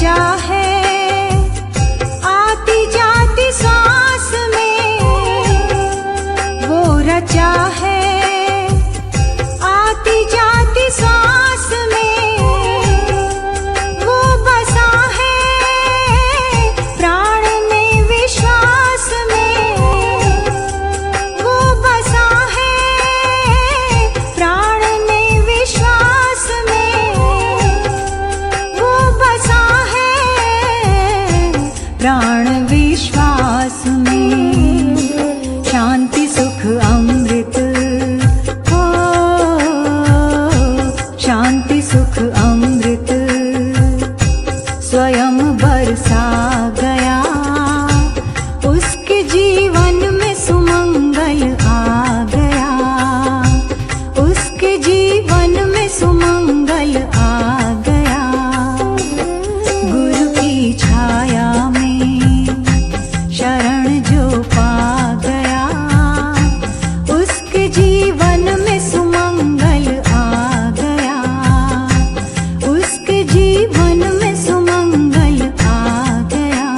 रचा है आती जाती सांस में, वो रचा है आती जाती सांस में, वो बसा है प्राण में विश्वास में, वो बसा है प्राण में विश्वास में, वो बसा है प्राण विश्वास में। शांति सुख अमृत हो, शांति सुख अमृत स्वयं बरसा गया, उसके जीवन में सुमंगल आ गया, उसके जीवन में सुमंगल आ गया। गुरु की छाया में शरण जो पा गया, उसके जीवन में सुमंगल आ गया, उसके जीवन में सुमंगल आ गया।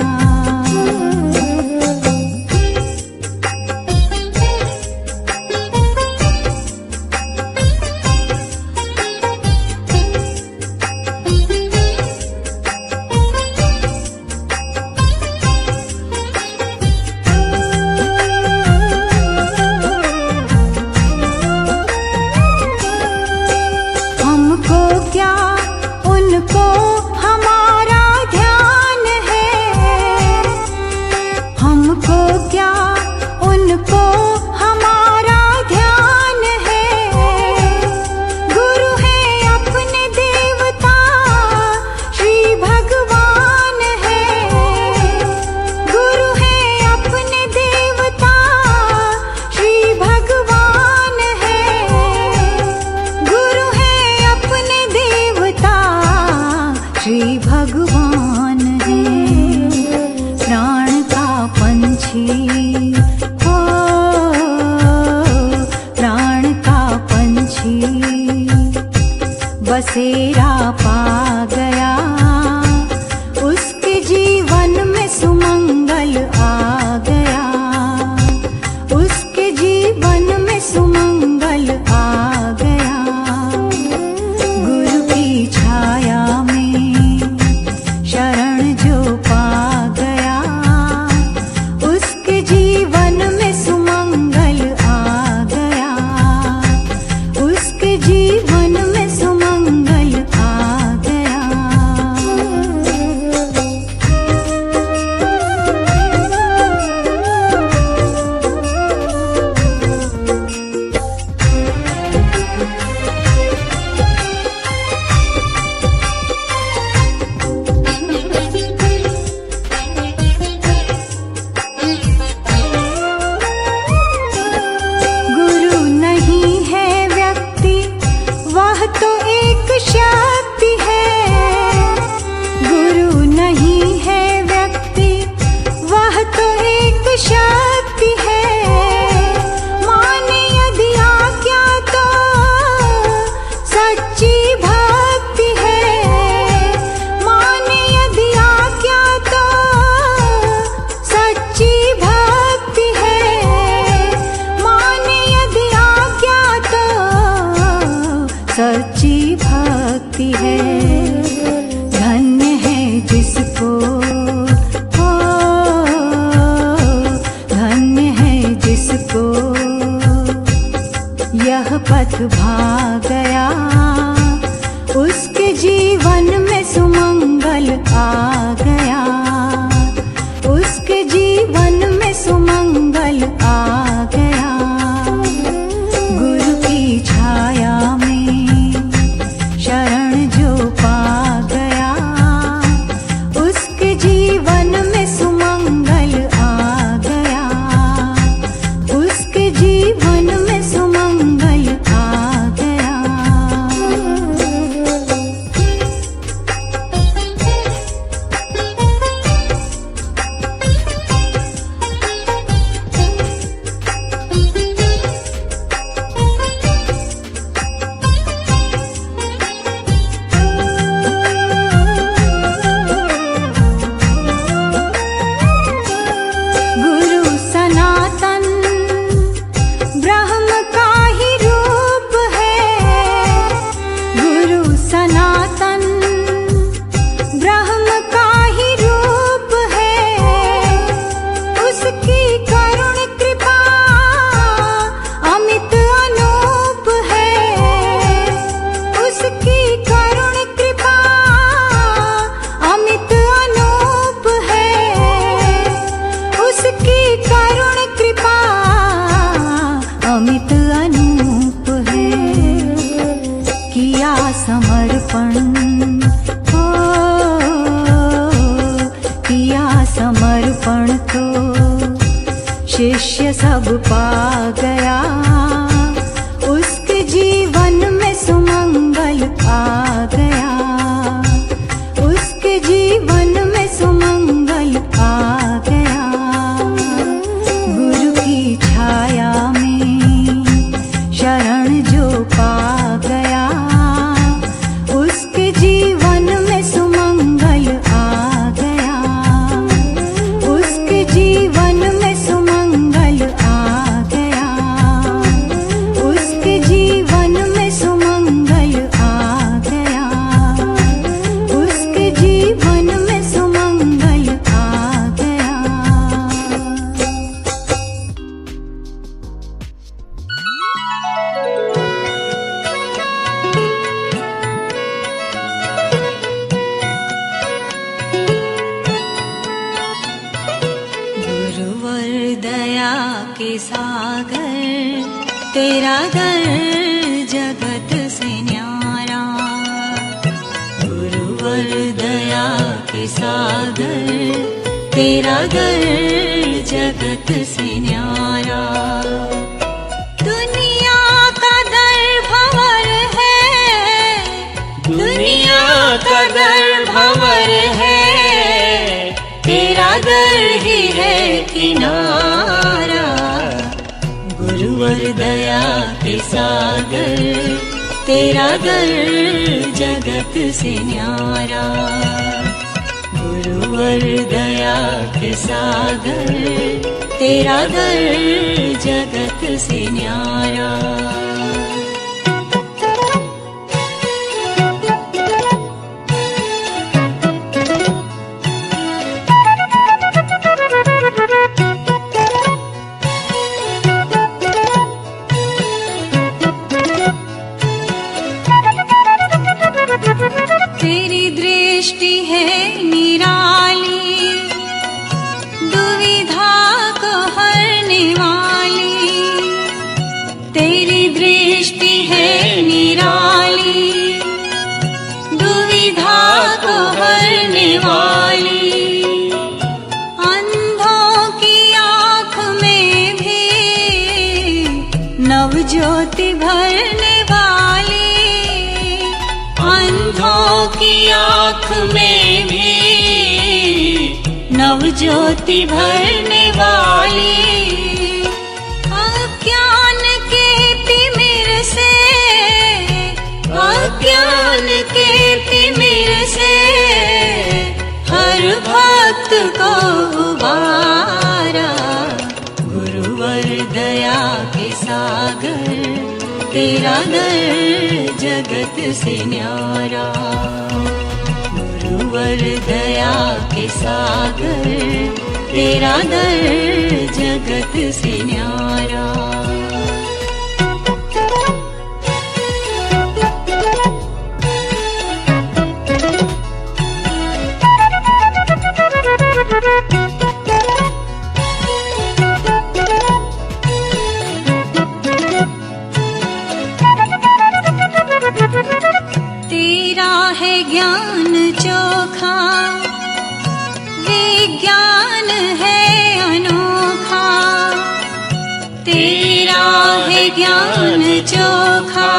हमको क्या उनको हमारा ध्यान है, हमको क्या उनको हमारा ध्यान है। गुरु है अपने देवता श्री भगवान है, गुरु है अपने देवता श्री भगवान है, गुरु है अपने देवता श्री भगवान है। प्राण का पंछी हो, प्राण का पंछी बसेरा पा गया, उसके जीवन में सुमंगल आ गया, उसके जीवन में सुमंगल आ गया। गुरु की छाया में समर्पण तो शिष्य सब पा गया, उसके जीवन में सुमंगल आ गया, उसके जीवन में सुमंगल आ गया। गुरु की छाया में शरण जो पा गया, उसके जीवन में सुमंगल आ गया, उसके जीवन में सुमंगल आ गया, उसके जीवन में सुमंगल आ गया, उसके जीवन में सुमंगल आ गया। गुरुवर दया के सागर, तेरा दर जगत से न्यारा। गुरुवर दया के सागर, तेरा दर जगत से न्यारा। दुनिया का दर भंवर है, दुनिया का दर भंवर है, तेरा दर ही है किनारा। गुरुवर दया के सागर, तेरा दर जगत से न्यारा। गुरुवर दया के सागर, तेरा दर जगत से न्यारा। तेरी दृष्टि है निराली, दुविधा को हरने वाली। तेरी दृष्टि है निराली, दुविधा को हरने वाली। अंधों की आँख में भी नव ज्योति भरने वाली। अंधों की आँख में भी नव ज्योति भरने वाली। अज्ञान के तिमिर से, अज्ञान के तिमिर से हर भक्त को उबारा। गुरुवर दया के सागर, तेरा दर जगत से न्यारा। गुरुवर दया के सागर, तेरा दर जगत से न्यारा। तेरा है ज्ञान चोखा, विज्ञान है अनोखा। तेरा है ज्ञान चोखा,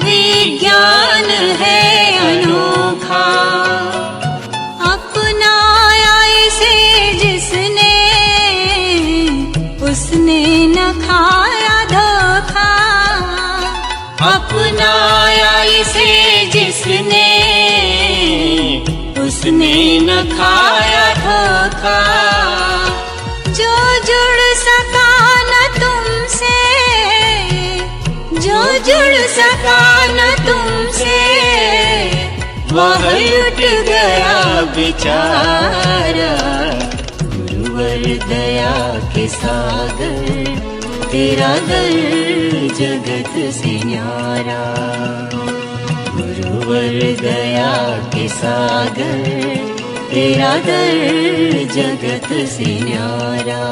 विज्ञान है अनोखा। अपनाया इसे जिसने, उसने न खाया धोखा। अपनाया इसे जिसने, उसने न खाया धोखा। जो जुड़ सका न तुमसे, जो जुड़ सका न तुमसे, वह लुट गया बेचारा। गुरुवर दया के सागर, तेरा दर जगत से न्यारा। गुरुवर दया के सागर, तेरा दर जगत से न्यारा।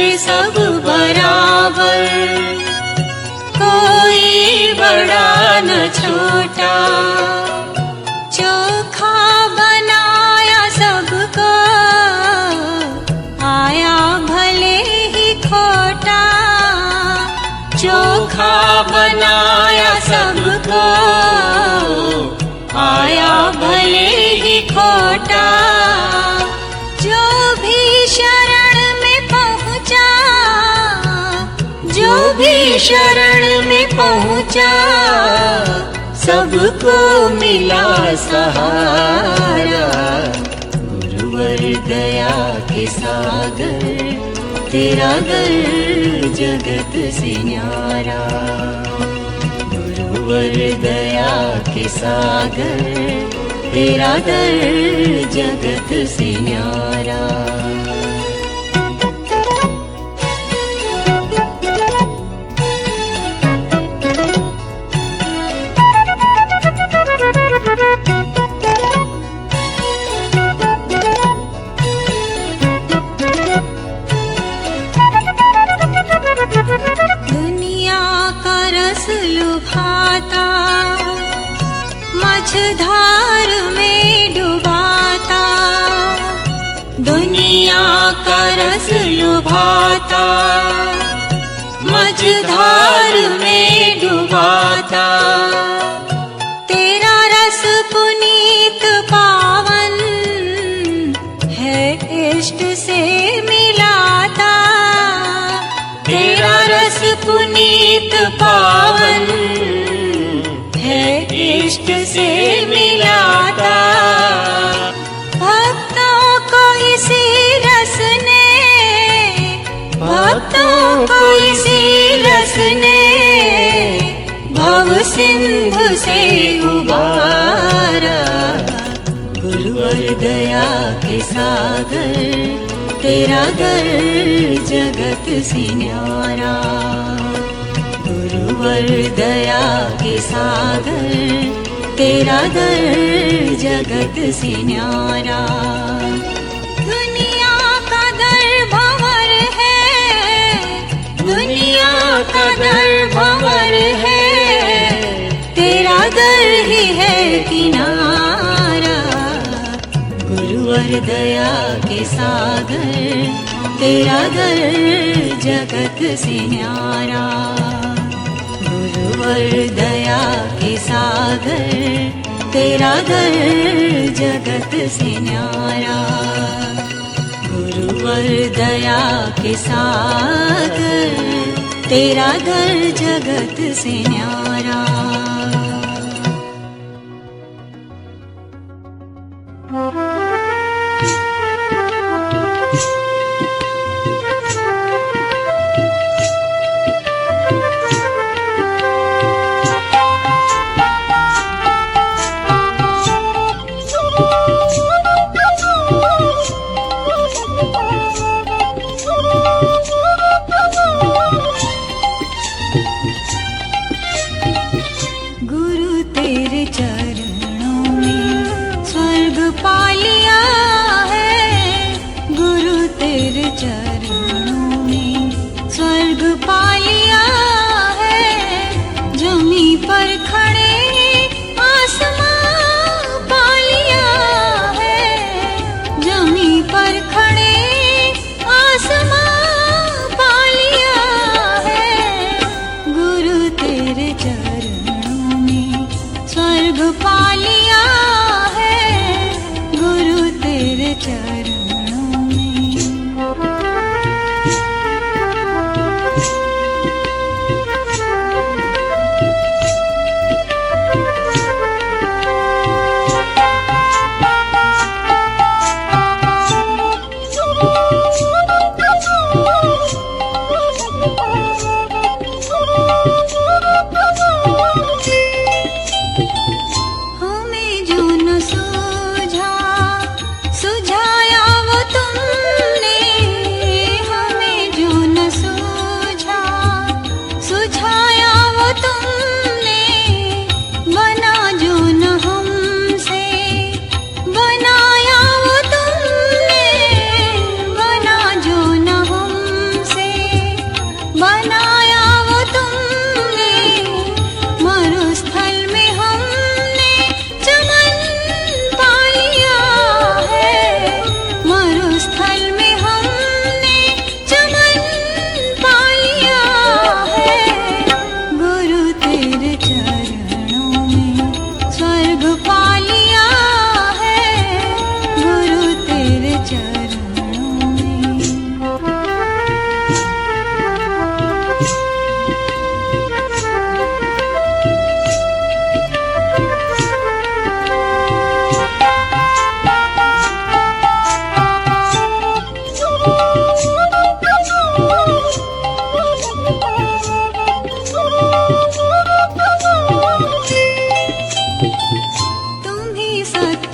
पे सब बराबर, कोई बड़ा न छोटा। चोखा बनाया सबको, आया भले ही खोटा। चोखा बनाया सबको, आया भले ही खोटा। जो भी शरण में पहुँचा, जो भी शरण में पहुँचा, सबको मिला सहारा। गुरुवर दया के सागर, तेरा दर जगत से न्यारा। गुरुवर दया के सागर, तेरा दर जगत से न्यारा। दुनिया का रस लुभाता, मझधार में डुबाता। दुनिया का रस लुभाता, मझधार में डुबाता। तेरा रस पुनीत पावन है, इष्ट से मिलाता। तेरा रस पुनीत पावन है, इष्ट से मिलाता। भक्तों को इसी रस ने, भक्तों को इसी रस ने भव सिंधु से उबारा। गुरुवर दया के सागर, तेरा दर जगत से न्यारा। गुरुवर दया के सागर, तेरा दर जगत से न्यारा। दुनिया का दर भंवर है, दुनिया का दर भंवर है, तेरा दर ही है किनारा। गुरुवर दया के सागर, तेरा दर जगत से न्यारा। गुरुवर दया के सागर, तेरा दर जगत से न्यारा। गुरुवर दया के सागर, तेरा दर जगत से न्यारा। चरणों में स्वर्ग पा लिया है, जमी पर खड़े आसमां पा लिया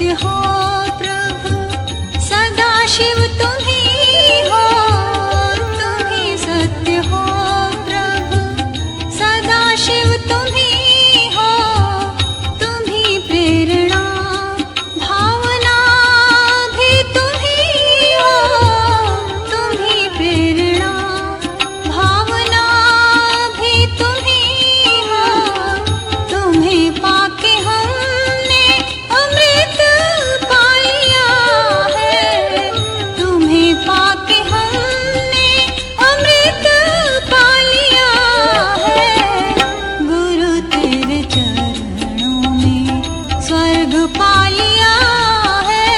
सत्य हो प्रभु, सदा शिव तुम ही हो। तुम ही सत्य हो प्रभु, सदा शिव तुम ही हो। तुम ही प्रेरणा भावना भी तुम ही हो। तुम ही प्रेरणा भावना भी तुम ही हो। तुम्हें पाके हमने अमृत पा लिया है। तुम्हें पाके हमने अमृत पा लिया है। गुरु तेरे चरणों में स्वर्ग पा लिया है।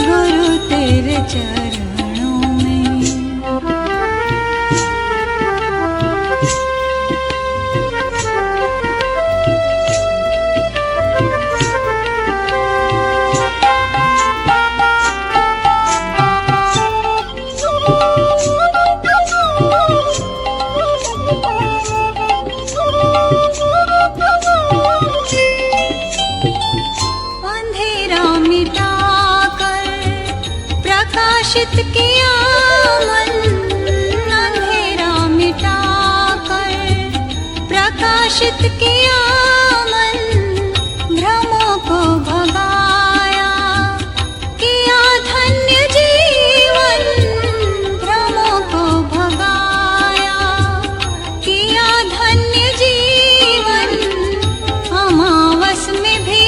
गुरु तेरे चरणों में। अंधेरा मिटाकर प्रकाशित किया मन। अंधेरा मिटाकर प्रकाशित किया मन। भ्रमों को भगाया किया धन्य जीवन। भ्रमों को भगाया किया धन्य जीवन। अमावस में भी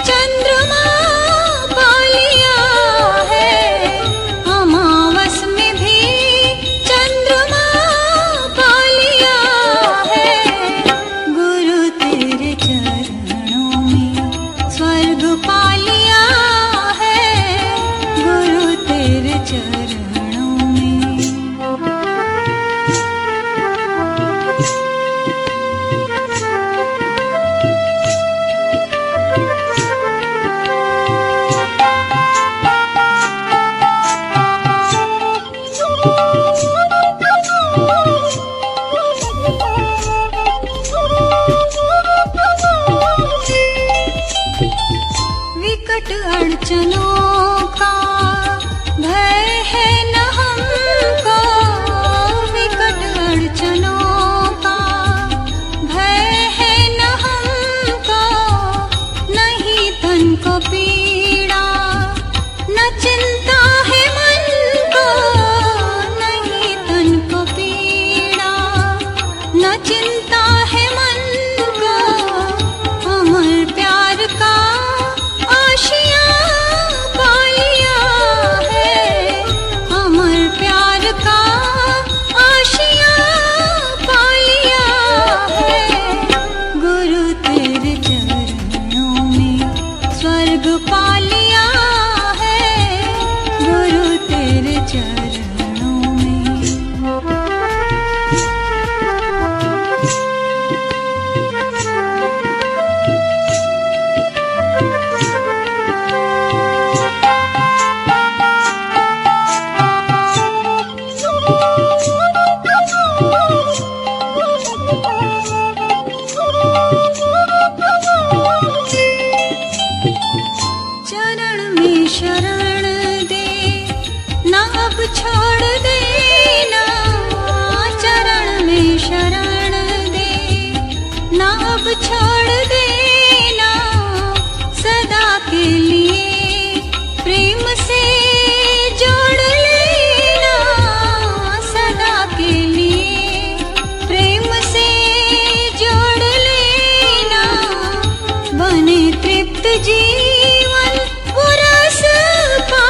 चंद्रमा पा लिया है। अमावस में भी चंद्रमा पा लिया है। गुरु तेरे चरणों में स्वर्ग पा लिया है। गुरु तेरे चरणों में। विकट अड़चनों का भय है न हमको। विकट अड़चनों का भय है न हमको। नहीं तन को पीड़ा न चिंता है मन को। नहीं तन को पीड़ा न चिंता है मन को। अमर प्यार का आशिया पा लिया है। अमर प्यार का आशिया पा लिया है। गुरु तेरे चरणों में स्वर्ग पा लिया है। गुरु तेरे चरणों में। चरण में शरण दे ना अब छोड़ देना। चरण में शरण दे ना अब छोड़ देना। सदा के लिए प्रेम से जोड़ लेना। सदा के लिए प्रेम से जोड़ लेना। बने तृप्त जीवन वो रस पा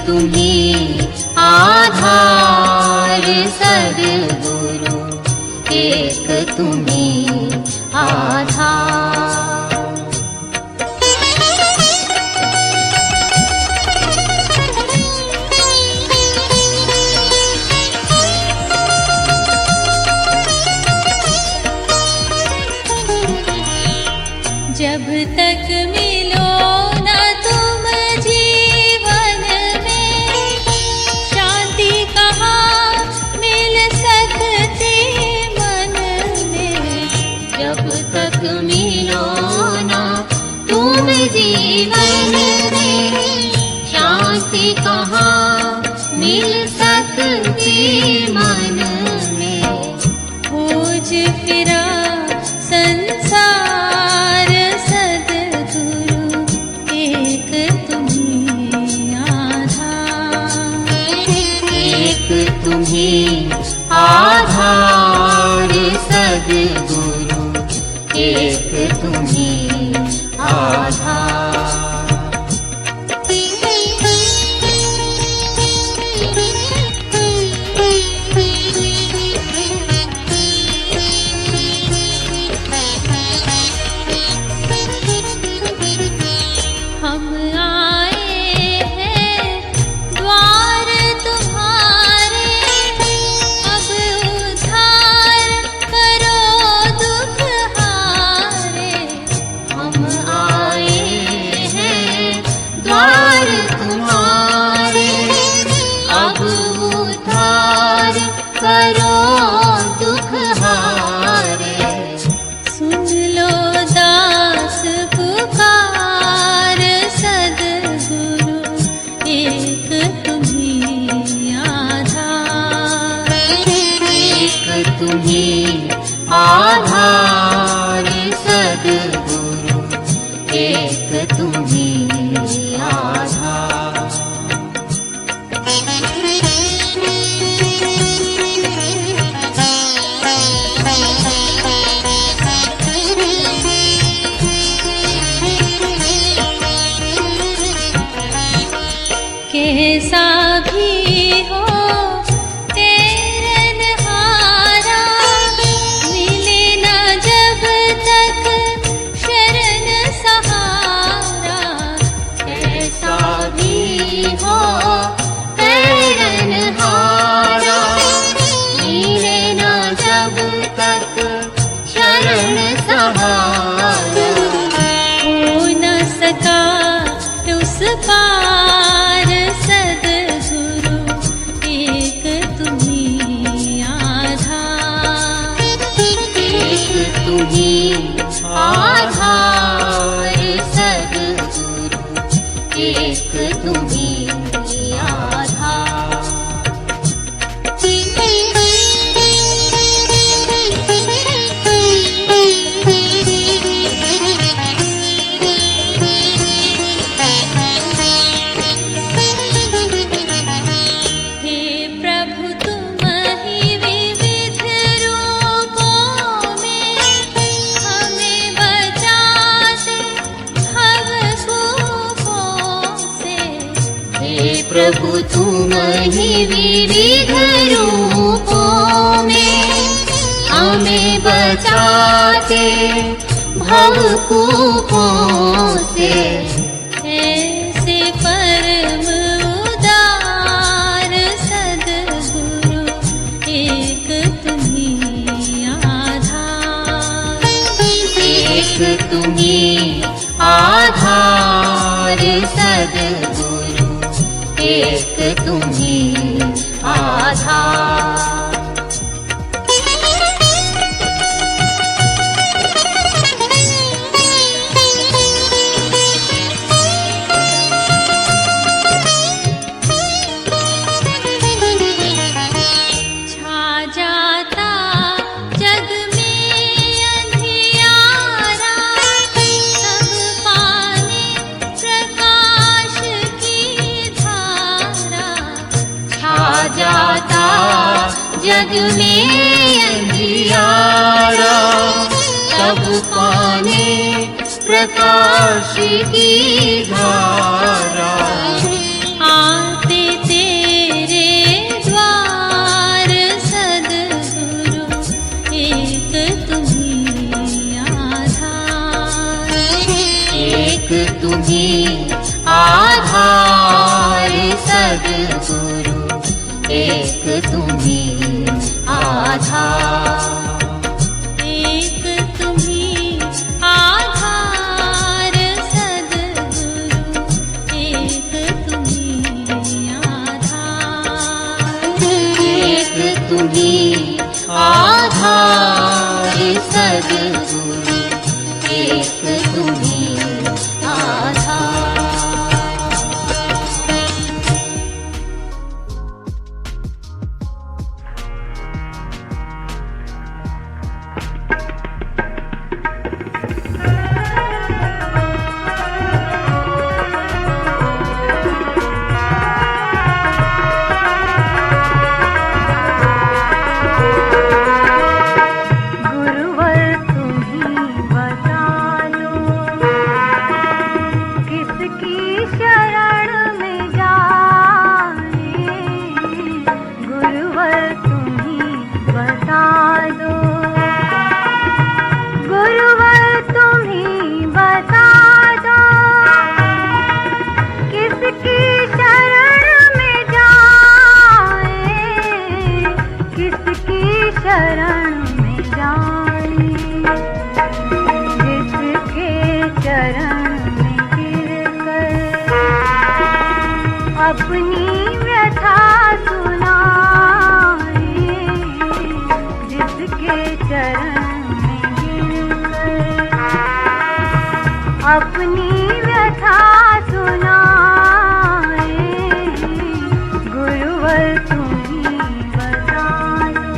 तुम्ही आधार सद्गुरु, एक तुम्ही आधार। जब तक मिलो न तुम जीवन में, शांति कहाँ मिल सकती मन में। जब तक मिलो न तुम जीवन में, शांति कहाँ मिल सकती मन में। खोज फिरा संसार सद्गुरु, एक तुम्ही आधार। एक तुम्ही आधार सद्गुरु, एक तुम्ही आधार। हम आए हैं द्वार तुम्हारे, अब उद्धार करो दुख हारे। हम आए हैं द्वार तुम्हारे, अब उद्धार करो दुख हारे। सुन लो दास पुकार सद्गुरु, एक तुम्ही आधार। एक तुम्ही आधार सद्गुरु, एक तुम्ही आधार। कैसा भी हो तेरनहारा, मिले न जब तक शरण सहारा। कैसा भी हो तेरनहारा, मिले न जब तक शरण सहारा। हो न सका उस पार सद्गुरु, एक तुम्ही आधार। एक तुम्ही आधार सद्गुरु, एक तुम्ही आधार। हे प्रभु तुम ही विविध रूपों में, हमें बचाते भव कूपों से। हे प्रभु तुम ही विविध रूपों में, हमें बचाते भवकूपों से। ऐसे परम उदार सद्गुरु, एक तुम्ही आधार। एक तुम्ही आधार सद्गुरु, एक तुम्ही आधार। छा जाता जग में अंधियारा, सब पाने प्रकाश की धारा। छा जाता जग में अंधियारा, सब पाने प्रकाश की धारा। आ सद्गुरु एक तुम्ही आधार, एक तुम्ही आधार सद्गुरु एक तुम्ही आधार, एक तुम्ही आधार सद्गुरु एक तुम्ही आधार। अपनी व्यथा सुनाए, जिसके चरण में गिरकर अपनी व्यथा सुनाए, गुरुवर तुम्ही बता दो।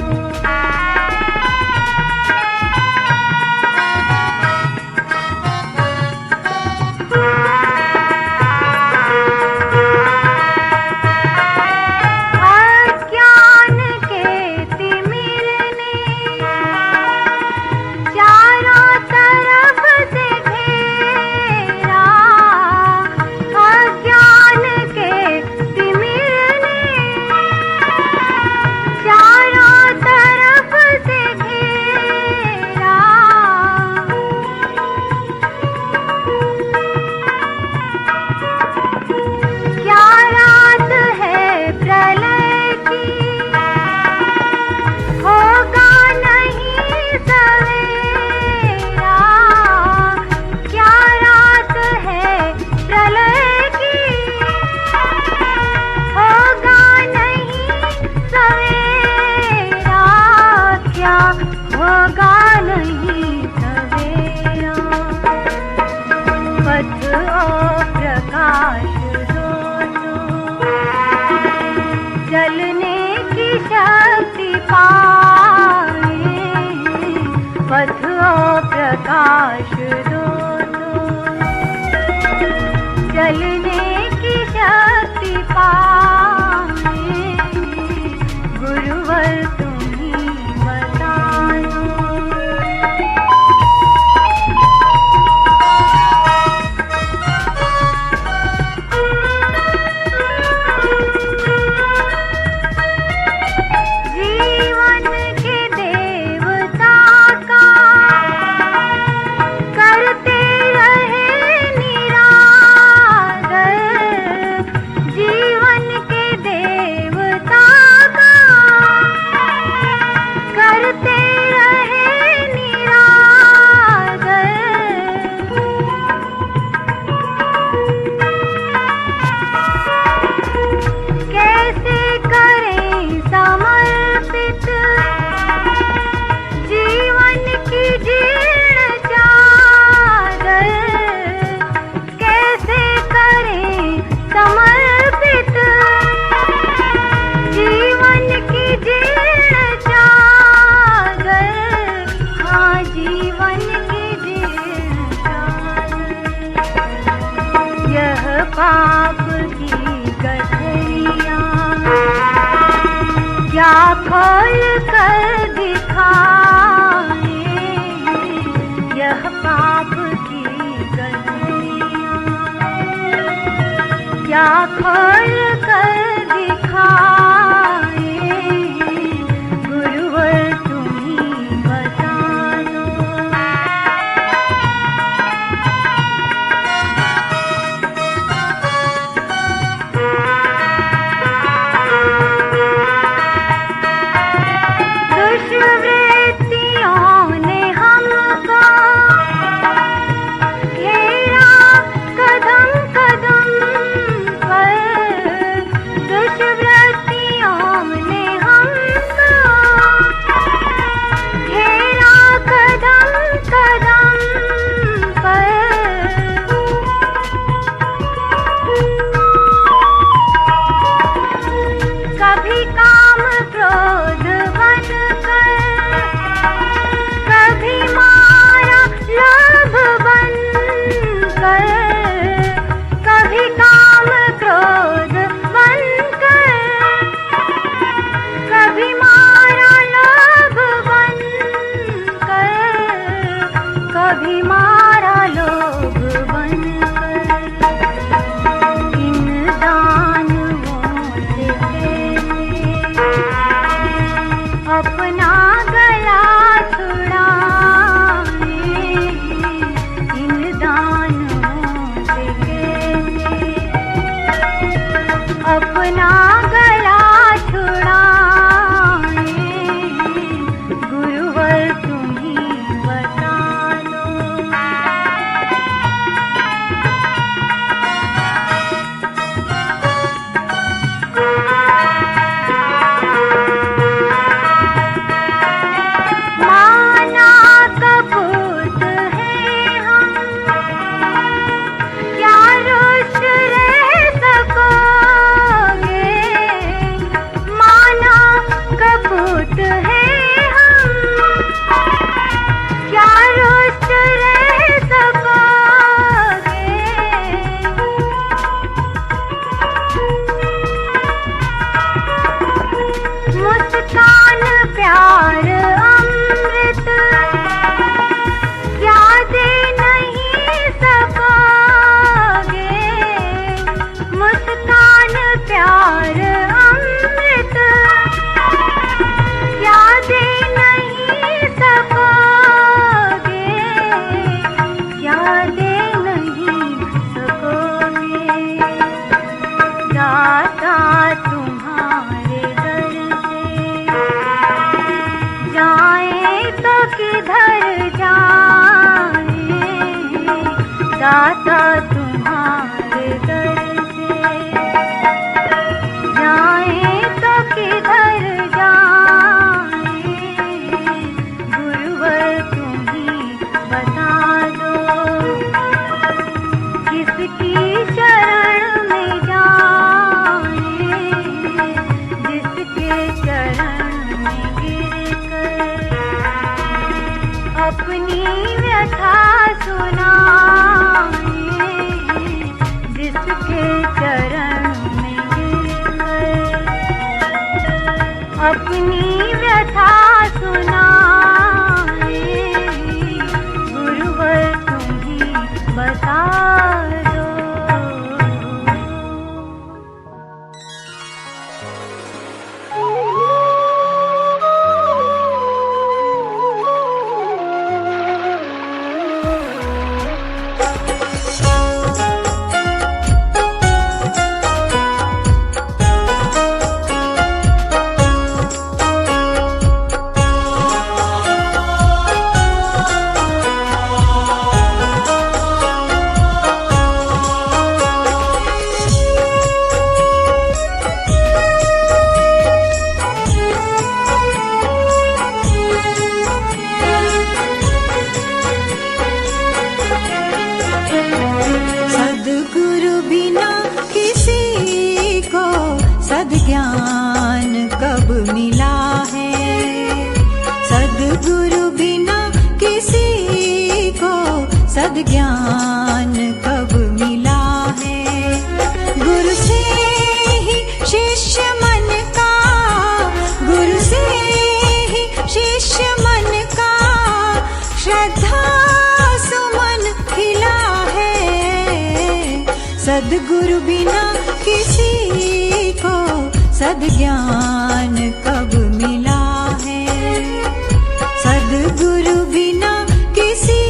होगा नहीं सवेरा, पथ और प्रकाश दो चलने की शक्ति पाए, पथ और प्रकाश दो चलने की शक्ति पाए, गुरुवर तुम्ही बता दो। जीवन के देवता का करते रहे निरादर, जीवन के देवता का करते रहे निरादर, कैसे करें समर्पित जीवन की जीर्ण चादर, कैसे करें समर्पित जीवन की जीर्ण चादर, हाँ जीवन की जीर्ण चादर। यह पाप की गठरियाँ क्या खोल कर दिखाए, यह पाप की गठरियाँ क्या खोल कर दिखाए, गुरुवर तुम्ही बता दो। अपना गला छुड़ाए, गुरुवर तुम ही बता दो। माना कपूत है हम, क्या रुष्ट रह सकोगे। माना कपूत है हम, क्या रुष्ट रह सकोगे। मुस्कान प्यार अमृत क्या दे नहीं सकोगे। मुस्कान प्यार अमृत क्या दे नहीं सकोगे। क्या दे नहीं सकोगे। दाता तुम्हारे दर से जाए तो किधर जाए। दाता तुम्हारे दर से जाए तो किधर जाए। गुरुवर तुम ही बता दो, किसकी शरण में जाए। जिसके चरण में गिरकर अपनी व्यथा सुनाए। जिसके चरण में गिरकर अपनी व्यथा सुनाए। गुरुवर तुम ही बता दो। सद्गुरु बिना किसी को सद्ज्ञान कब मिला है। सद्गुरु बिना किसी को सद्ज्ञान कब मिला है। गुरु से ही शिष्य मन का, गुरु से ही शिष्य मन का श्रद्धा सुमन खिला है। सद्गुरु बिना किसी को सद्ज्ञान कब मिला है। सद्गुरु बिना किसी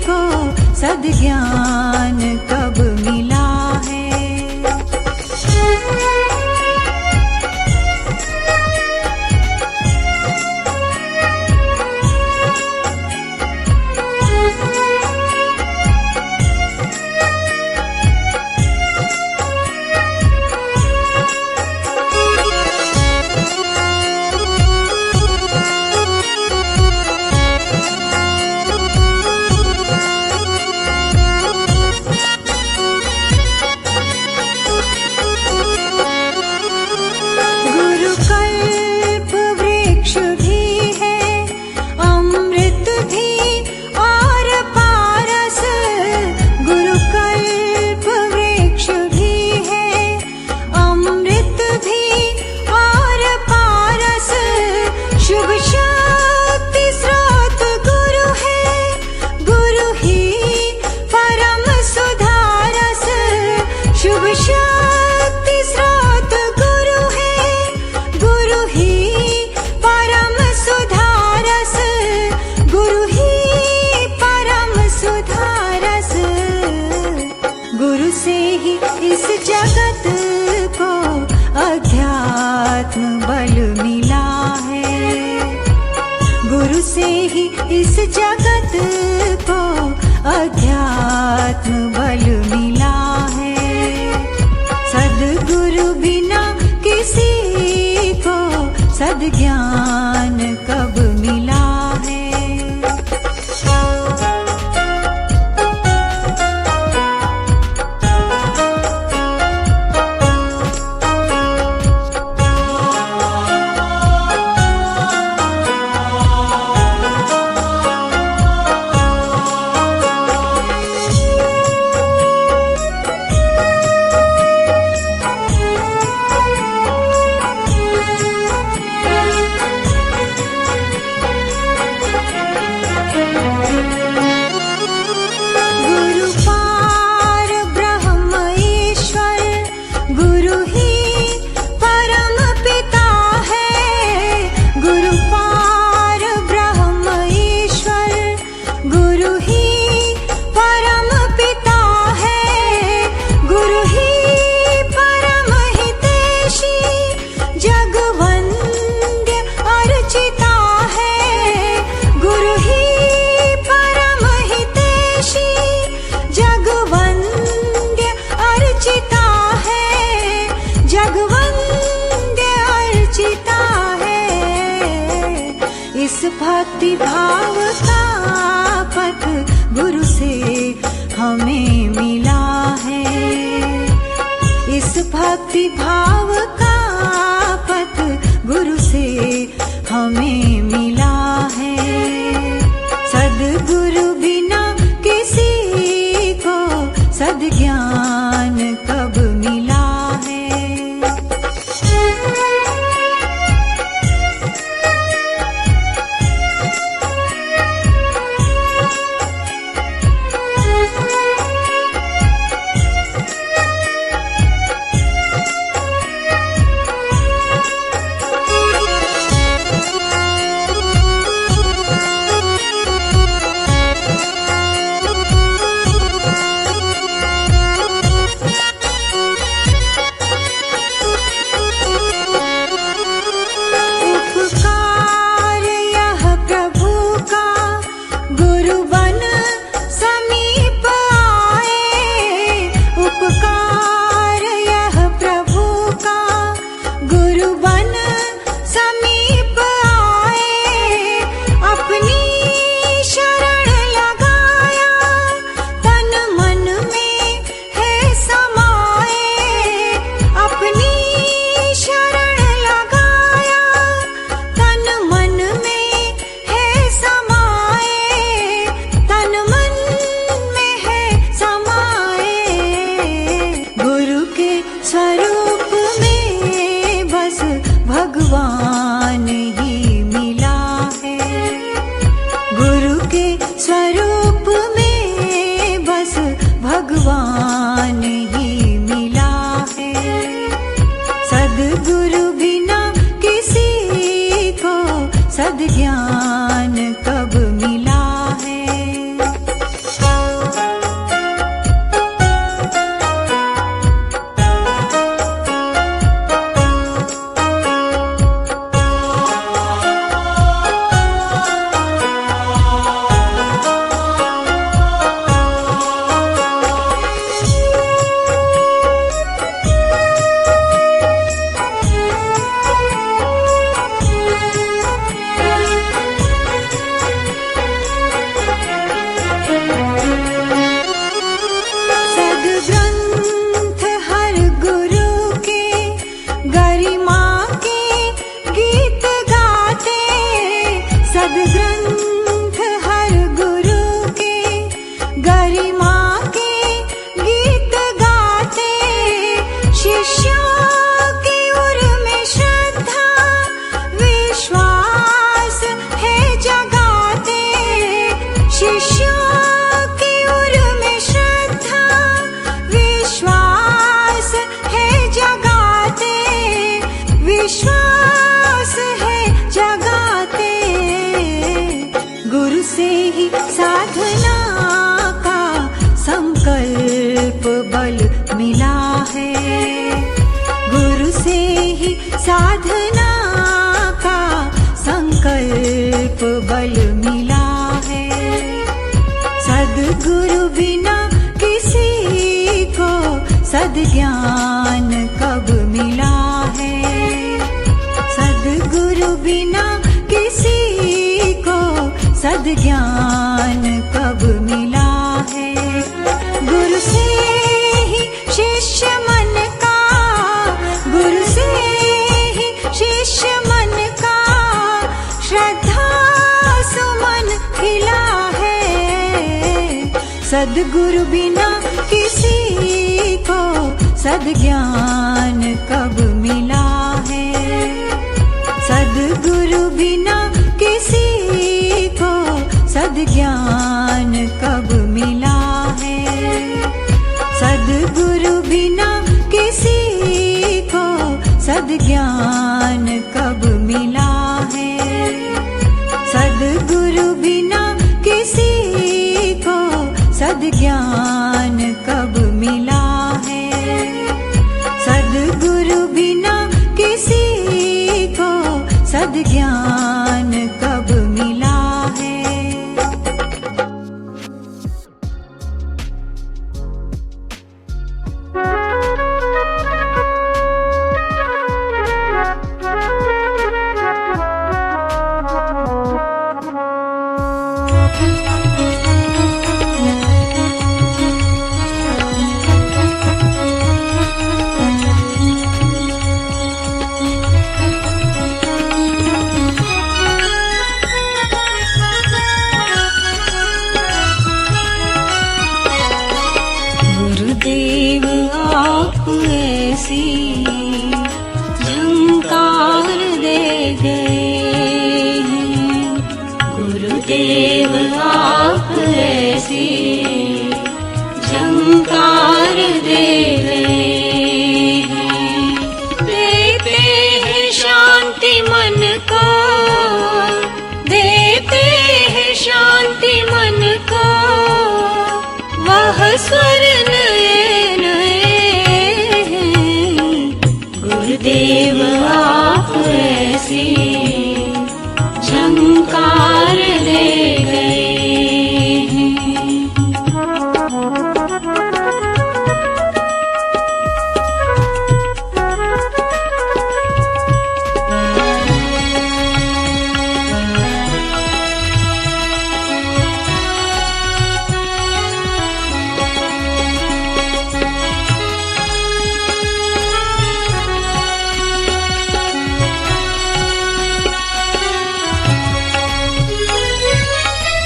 को सद्ज्ञान कब मिला है। सद्गुरु बिना किसी को सद्ज्ञान कब मिला है। इस भक्ति भाव का पथ गुरु से हमें मिला है। इस भक्ति भाव का पथ गुरु से हमें मिला है। सद्गुरु बिना किसी को सद्ज्ञान कब मिला है। भगवान ही मिला है। गुरु के स्वरूप में बस भगवान ही मिला है। सद्गुरु बिना किसी को सद्ज्ञान कब मिला है। सद्ग्रंथ हर गुरु के गरिमा के गीत गाते। शिष्यों की उर में श्रद्धा विश्वास है जगाते। शिष्यों की उर में श्रद्धा विश्वास है जगाते। विश्वास है जगाते। गुरु से ही साधना का संकल्प बल मिला है। गुरु से ही साधना का संकल्प बल मिला है। सद्गुरु बिना किसी को सद्ज्ञान कब सद्गुरु बिना किसी को सद्ज्ञान कब मिला है। सद्गुरु बिना किसी को सद्ज्ञान कब मिला है। सद्गुरु बिना किसी को सद्ज्ञान कब मिला है। सद्गुरु बिना किसी को सद्ज्ञान कब मिला है। सद्गुरु बिना किसी को सद्ज्ञान कब मिला है। गुरुदेव आप ऐसी झंकार दे गए हैं। गुरुदेव आप ऐसी झंकार दे गए हैं। देते हैं शांति मन को, देते हैं शांति मन को। वह स्वर नए नए हैं। गुरुदेव आप ऐसी झंकार दे गए हैं।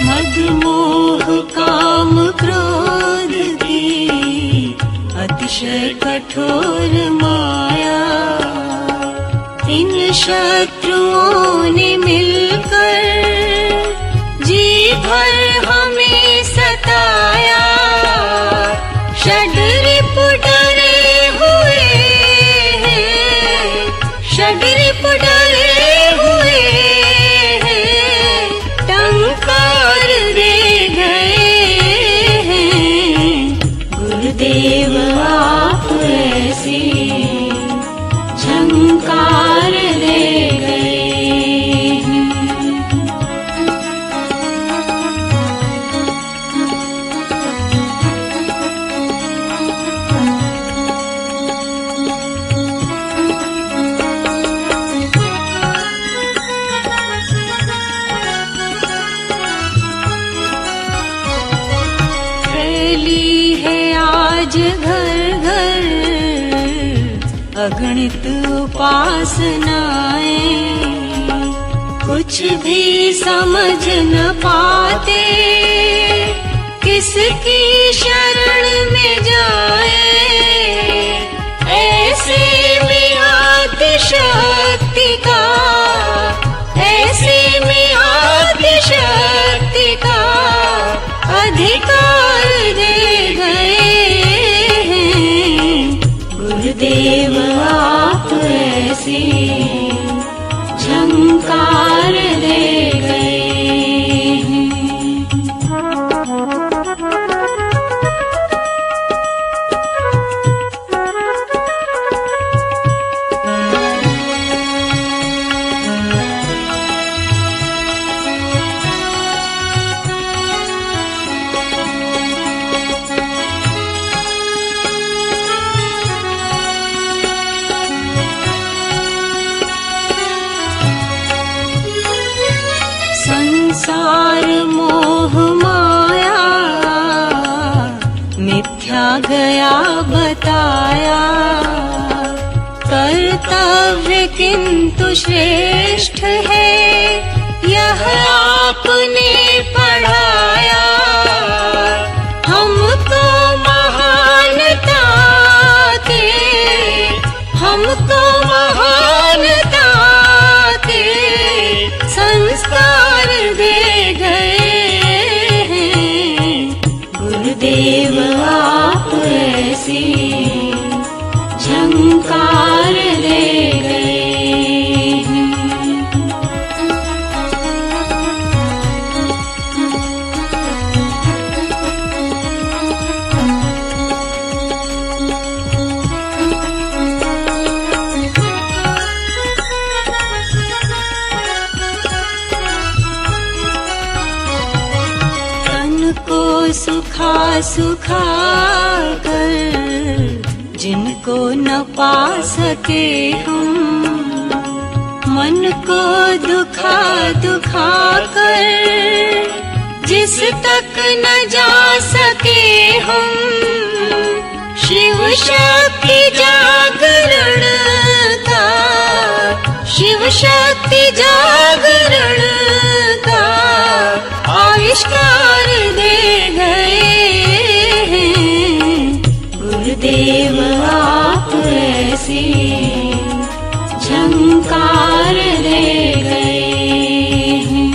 मदमोह काम क्रोध की अतिशय कठोर माया। इन शत्रुओं ने मिलकर जी भर हमें सताया। षड्रिप डरे हुए हैं, षड्रिप डरे हुए हैं। टंकार दे गए हैं। गुरुदेव आप ऐसी झंकार दे गए हैं। फैली है आज घर घर अगणित उपासनाएं। कुछ भी समझ न पाते किसकी शरण में जाए। ऐसे में आदिशक्ति का, ऐसे में आदिशक्ति का अधिकार दे गए हैं। गुरुदेव आप ऐसी झंकार दे गए हैं। संसार मोह माया मिथ्या गया बताया। कर्तव्य किंतु श्रेष्ठ है यह आपने पढ़ाया। हम महानता के संस्कार दे गए हैं। गुरुदेव आप ऐसी झंकार दे गए हैं। को सुखा सुखा कर जिनको न पा सके हम, मन को दुखा दुखा कर जिस तक न जा सके हम, शिव शक्ति जागरण का, शिव शक्ति जागरण का आविष्कार दे गए हैं। गुरुदेव आप ऐसी झंकार दे गए हैं।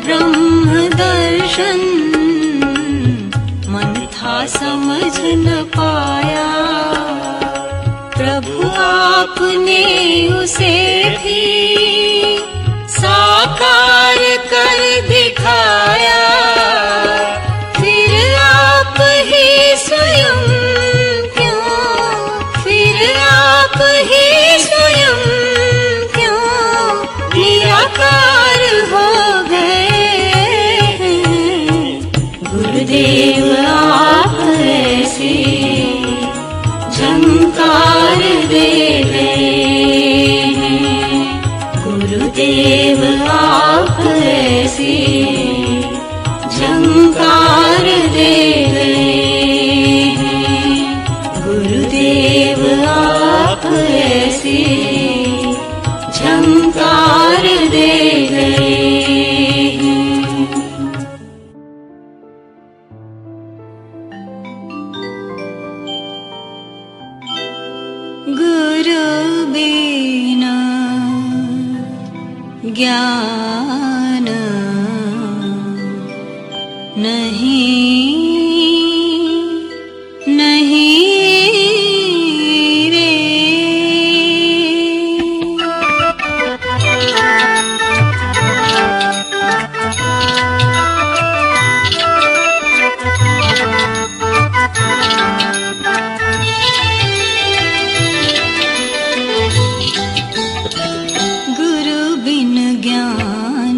ब्रह्म दर्शन मन था समझ न पाया, प्रभु आपने उसे भी साकार कर दिखाया। फिर आप ही स्वयं क्यों, फिर आप ही स्वयं क्यों निराकार हो गए। गुरुदेव आप ऐसी झंकार दे गए हैं। गुरुदेव आप ऐसी झंकार दे गए हैं। गुरुदेव आप ऐसी झंकार दे गए हैं। गुरु बिना ज्ञान नहीं नहीं रे। गुरु बिन ज्ञान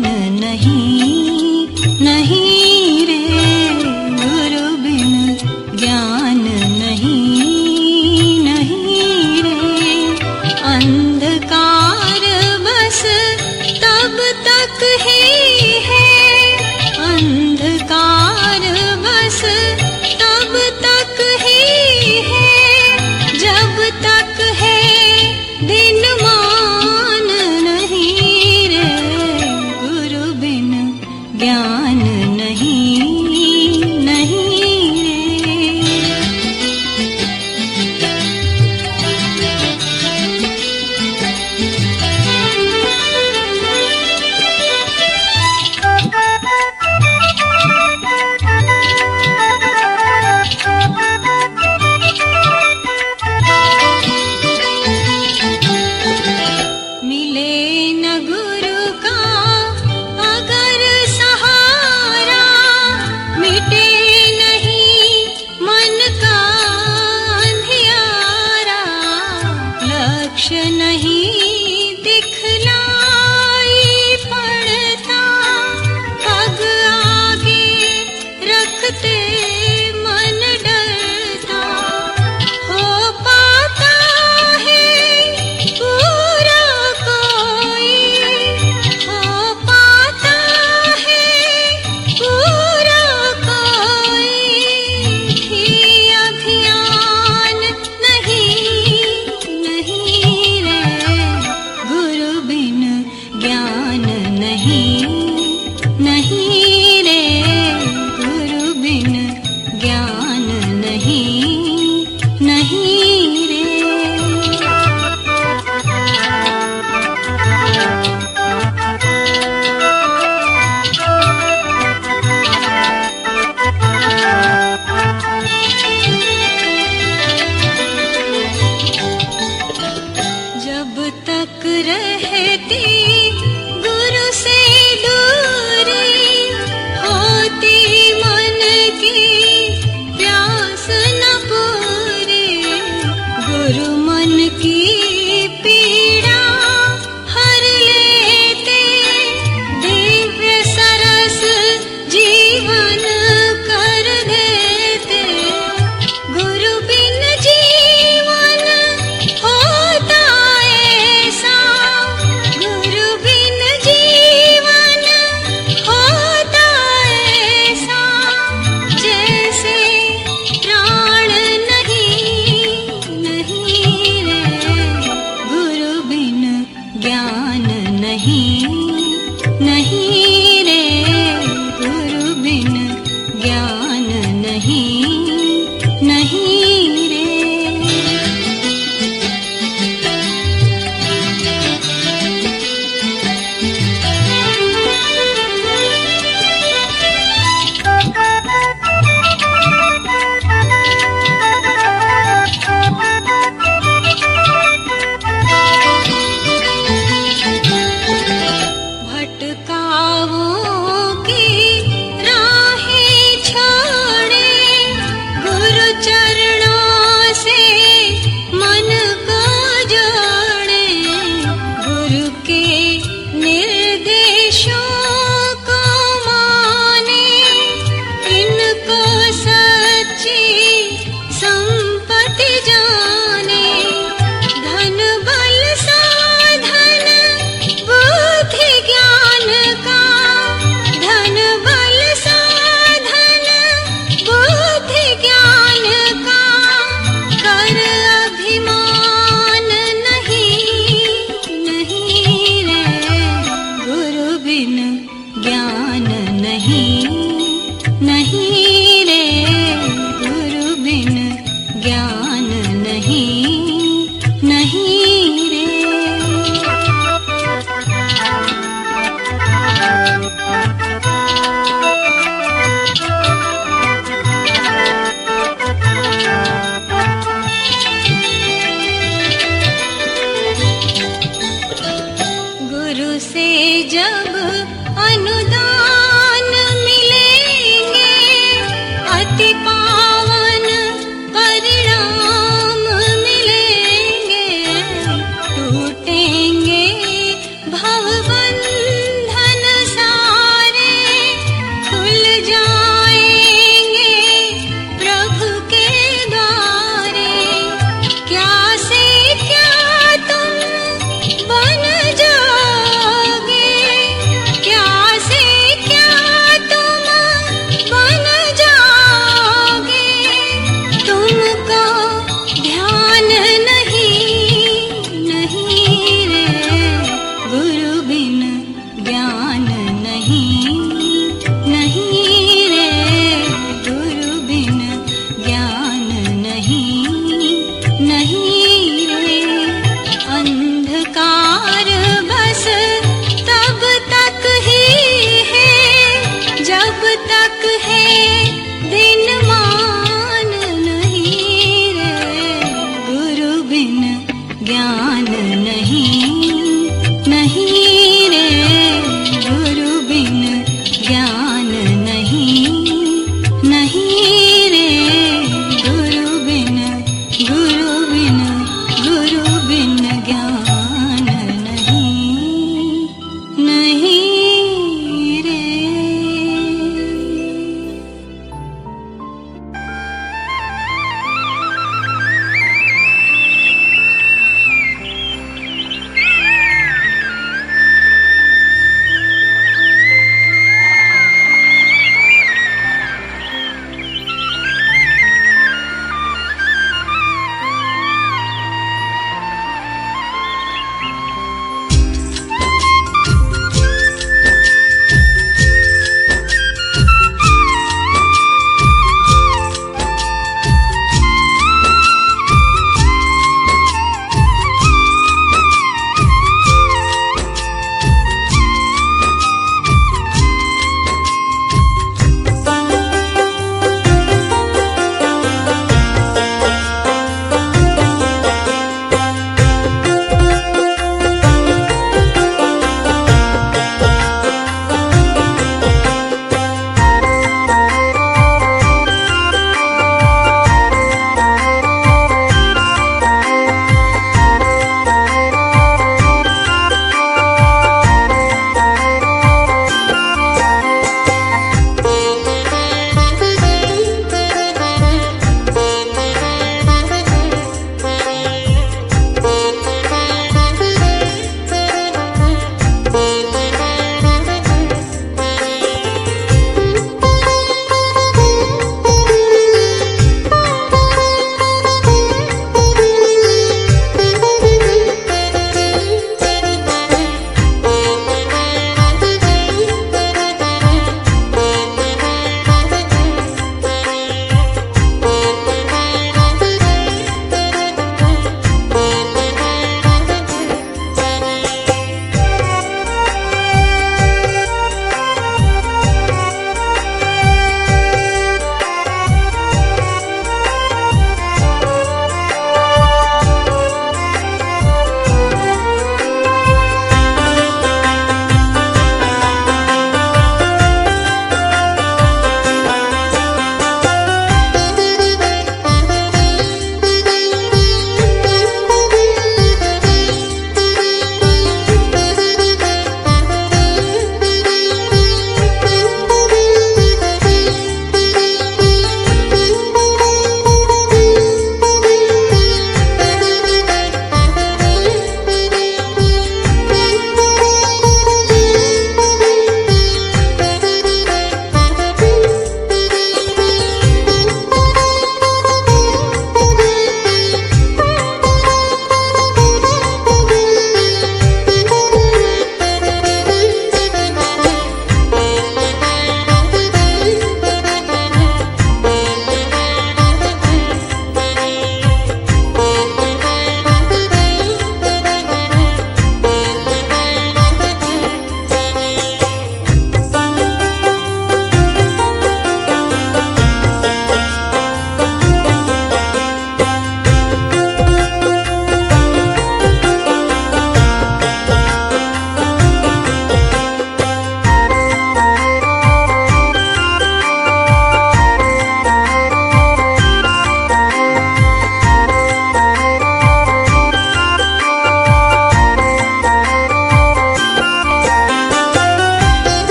तक रहती गुरु से दूरी, होती मन की प्यास न पूरी। गुरु मन की पीड़ा हर लेते, दिव्य सरस जीवन कर देते। गुरु बिन जीवन होता ऐसा, गुरु बिन जीवन होता ऐसा, जैसे प्राण नहीं नहीं रे। गुरु बिन ज्ञान नहीं नहीं रे, गुरु बिन ज्ञान नहीं नहीं रे। भटकाओं की राहें छोड़े, गुरु चरणों से मन को जोड़े। गुरु के निर्देशों को माने, इनको सच्ची संपत्ति जाने। धन बल साधन बुद्धि ज्ञान का, धन बल साधन बुद्धि ज्ञान का, कर अभिमान नहीं नहीं रे। गुरु बिन ज्ञान नहीं नहीं रे, गुरु बिन ज्ञान नहीं नहीं रे। गुरु से जब अनुदान मिलेंगे, अति पावन परिणाम मिलेंगे। टूटेंगे भवबंधन सारे, खुल जाएंगे प्रभु के द्वारे। क्या से क्या तुम बन जाओगे, क्या से क्या तुम बन जाओगे। तुमको ध्यान नहीं नहीं रे, गुरु बिन ज्ञान नहीं नहीं रे, गुरु बिन ज्ञान नहीं नहीं रे। अंधकार बस तब तक ही है, जब तक है दिन मान नहीं रे। गुरु बिन ज्ञान नहीं नहीं रे, गुरु बिन ज्ञान नहीं नहीं रे। गुरु बिन गुरु बिन गुरु बिन ज्ञान नहीं।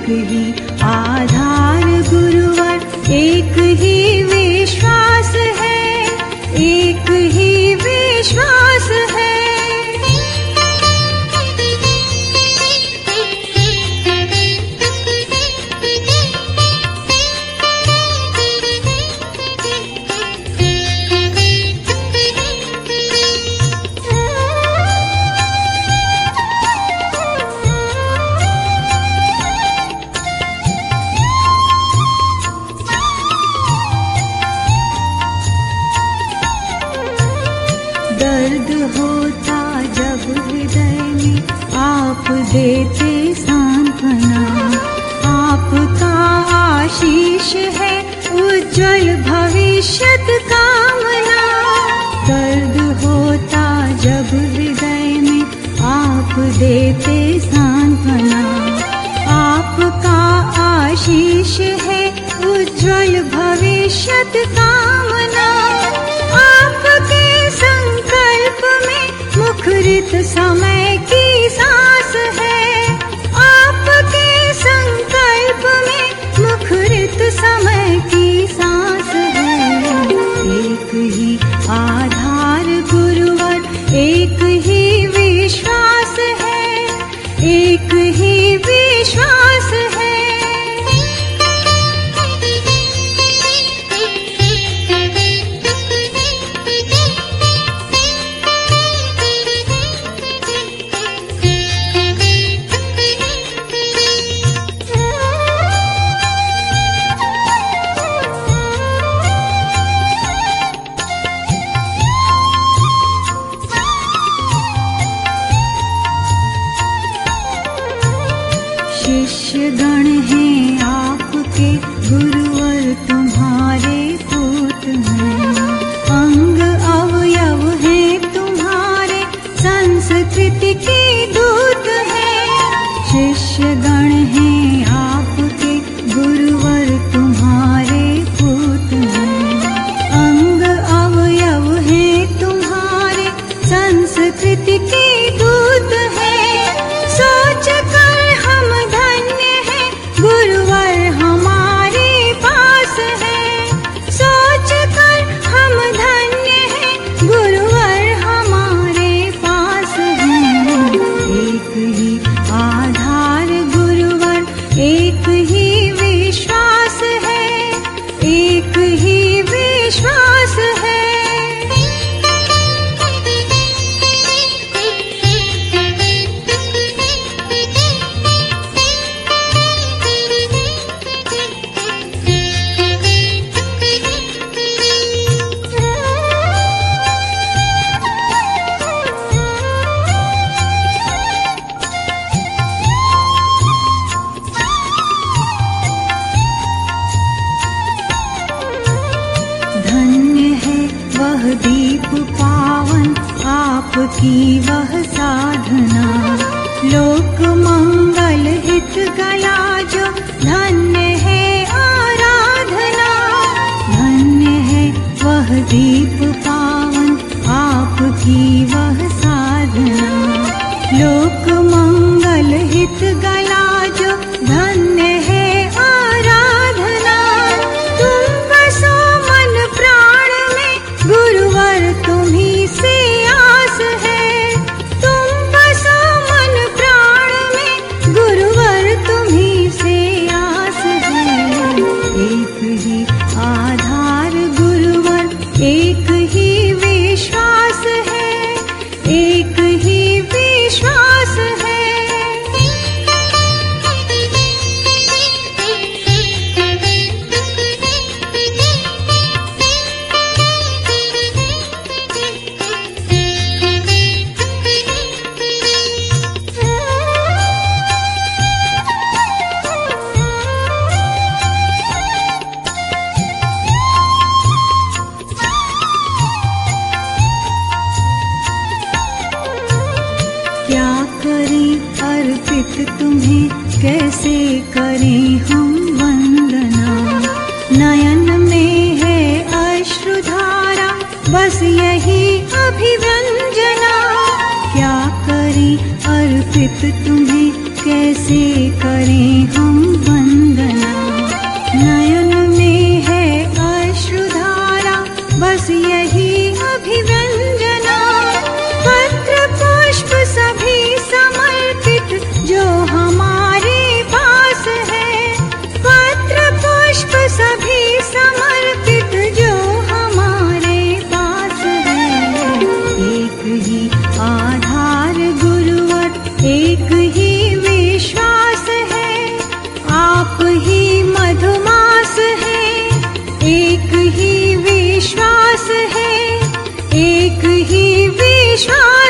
एक ही आधार गुरुवर एक ही विश्वास है, एक ही विश्वास है। दर्द होता जब हृदय में आप देते सांत्वना, आपका आशीष है उज्जवल भविष्यत कामना। दर्द होता जब हृदय में आप देते सांत्वना, आपका आशीष है उज्जवल भविष्यत कामना। आपके संकल्प में मुखरित समय की सांस है, आपके संकल्प में मुखरित समय की सांस है। एक ही आधार गुरुवर एक ही विश्वास है, एक ही विश्वास है। शिष्य गण हैं आपके गुरुवर तुम्हारे पूत हैं, अंग अवयव हैं तुम्हारे संस्कृति के दूत हैं। शिष्य गण हैं आपके गुरुवर तुम्हारे पूत हैं, अंग अवयव हैं तुम्हारे संस्कृति के दूत हैं। सोच कर हम धन्य हैं गुरुवर हमारे पास है, सोच कर हम धन्य हैं गुरुवर हमारे पास है। एक ही आधार गुरुवर एक ही विश्वास है, एक ही विश्वास है। वह दीप पावन आपकी वह साधना, लोक मंगल हित गया जो धन्य है आराधना। धन्य है वह दीप पावन आपकी वह साधना, लोक मंगल हित गया जो धन्य है आराधना। तुम बसो मन प्राण में गुरुवर तुम्ही से आस है, तुम बसो मन प्राण में गुरुवर तुम्ही से आस है। एक ही आधार गुरुवर एक ही विश्वास है, एक ही विश्वास है। क्या करें अर्पित तुम्हें, कैसे करें हम वंदना। नयन में है अश्रुधारा, बस यही अभिव्यंजना। क्या करें अर्पित तुम्हें, कैसे करें हम आप ही मधुमास है, एक ही विश्वास है, एक ही विश्वास